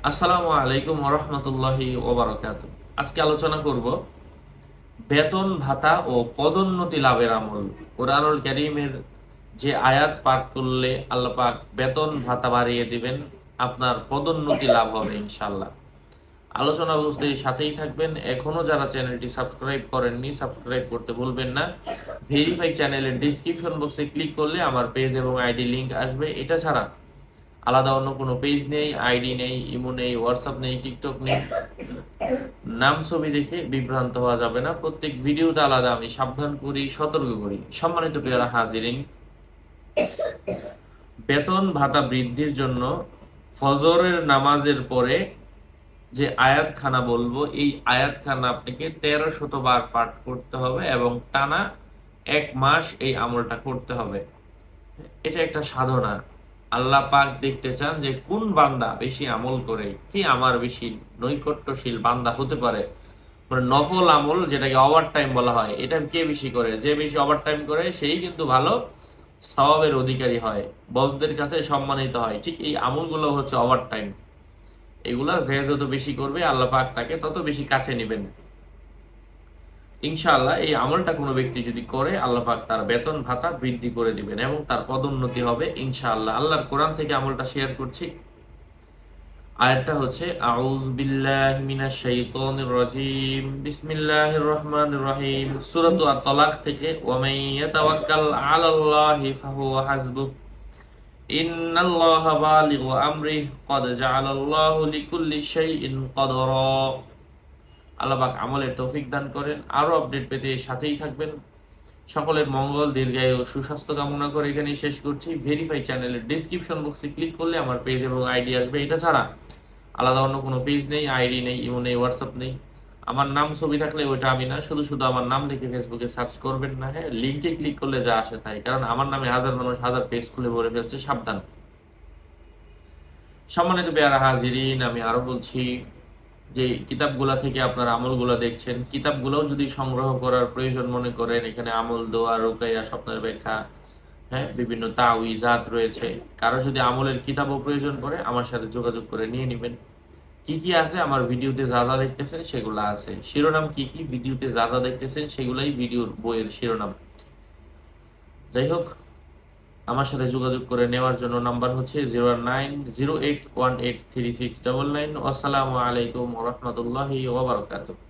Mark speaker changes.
Speaker 1: আসসালামু আলাইকুম ওরহমতুল্লাহি ওবারাকাতুহু। আজকে আলোচনা করব বেতন ভাতা ও পদোন্নতি লাভের আমল। কোরআনুল কারীমের যে আয়াত পাঠ করলে আল্লাহ পাক বেতন ভাতা বাড়িয়ে দিবেন, আপনার পদোন্নতি লাভ হবে ইনশাআল্লাহ। আলোচনা বুঝতে সাথেই থাকবেন। এখনো যারা চ্যানেলটি সাবস্ক্রাইব করেননি, সাবস্ক্রাইব করতে ভুলবেন না। ভেরিফাই চ্যানেলের ডিসক্রিপশন বক্সে ক্লিক করলে আমার পেজ এবং আইডি লিংক আসবে। এটা ছাড়া আলাদা অন্য কোনো পেজ নেই, আইডি নেই, ইমো নেই, হোয়াটসঅ্যাপ নেই, টিকটক নেই। নাম ছবি দেখে বিভ্রান্ত হওয়া যাবে না। প্রত্যেক ভিডিওতে আলাদা আমি সাবধান করি, সতর্ক করি। সম্মানিত প্রিয়রা হাজিরিন, বেতন ভাতা বৃদ্ধির জন্য ফজরের নামাজের পরে যে আয়াতখানা বলবো, এই আয়াতখানা আপনাকে 1300 বার পাঠ করতে হবে এবং টানা 1 মাস এই আমলটা করতে হবে। এটা একটা সাধনা। আল্লাহ পাক দেখতে চান যে কোন বান্দা বেশি আমল করে, কি আমার বেশি নৈকট্যশীল বান্দা হতে পারে। মানে নফল আমল, যেটাকে ওভার টাইম বলা হয়, এটা কে বেশি করে? যে বেশি ওভার টাইম করে সেই কিন্তু ভালো সওয়াবের অধিকারী হয়, বসদের কাছে সম্মানিত হয়। ঠিক এই আমলগুলো হচ্ছে ওভার টাইম। এগুলা যে যত বেশি করবে আল্লাহ পাক তাকে তত বেশি কাছে নেবেন ইনশাআল্লাহ। এই আমলটা কোনো ব্যক্তি যদি করে, আল্লাহ পাক তার বেতন ভাতা বৃদ্ধি করে দিবেন এবং তার পদোন্নতি হবে ইনশাআল্লাহ। আল্লাহর কোরআন থেকে আমলটা শেয়ার করছি। আয়াতটা হচ্ছে আউযু বিল্লাহি মিনাশ শাইতানির রাজীম, বিসমিল্লাহির রহমানির রহিম। সূরাতুল আত-তালাক থেকে, ওয়া মান ইয়াতাওয়াক্কাল আলাল্লাহি ফাহুয়া হাসবুহ, ইন্নাল্লাহা বালিগু আমরিহি, ক্বাদ জাআলাল্লাহু লিকুল্লি শাইইন কদরা। আল্লাহ পাক আমলের তৌফিক দান করেন। আরো আপডেট পেতে সাথেই থাকবেন। সকলের মঙ্গল, দীর্ঘায়ু, সুস্বাস্থ্য কামনা করে এখানেই শেষ করছি। ভেরিফাই চ্যানেলের ডিসক্রিপশন বক্সে ক্লিক করলে আমার পেজ এবং আইডি আসবে। এটা ছাড়া আলাদা অন্য কোনো পেজ নেই, আইডি নেই, ইমো নেই, হোয়াটসঅ্যাপ নেই। আমার নাম ছবি থাকলে ওইটা আমি না, শুধু শুধু আমার নাম লিখে ফেসবুকে সার্চ করবেন না। হ্যাঁ, লিঙ্কে ক্লিক করলে যা আসে তাই, কারণ আমার নামে হাজার মানুষ হাজার পেজ খুলে ভরে ফেলছে, সাবধান। সম্মানিত পেয়ারা হাজিরিন, আমি আরো বলছি যে কিতাবগুলা থেকে আপনার আমলগুলা দেখছেন, কিতাবগুলোও যদি সংগ্রহ করার প্রয়োজন মনে করেন, এখানে আমল, দোয়া, রুকাইয়া, স্বপ্নের ব্যাখ্যা, হ্যাঁ, বিভিন্ন তাওয়িজাত রয়েছে। কারো যদি আমলের কিতাবও প্রয়োজন পড়ে, আমার সাথে যোগাযোগ করে নিয়ে নেবেন। কি কি আছে আমার ভিডিওতে যা যা দেখতেছেন সেগুলো আছে। শিরোনাম কি কি ভিডিওতে যা যা দেখতেছেন সেগুলাই ভিডিওর বইয়ের শিরোনাম। যাই হোক, আমার সাথে যোগাযোগ করে নেওয়ার জন্য নাম্বার হচ্ছে 0908183699। আসসালামু আলাইকুম ওয়া রাহমাতুল্লাহি ওয়া বারাকাতুহু।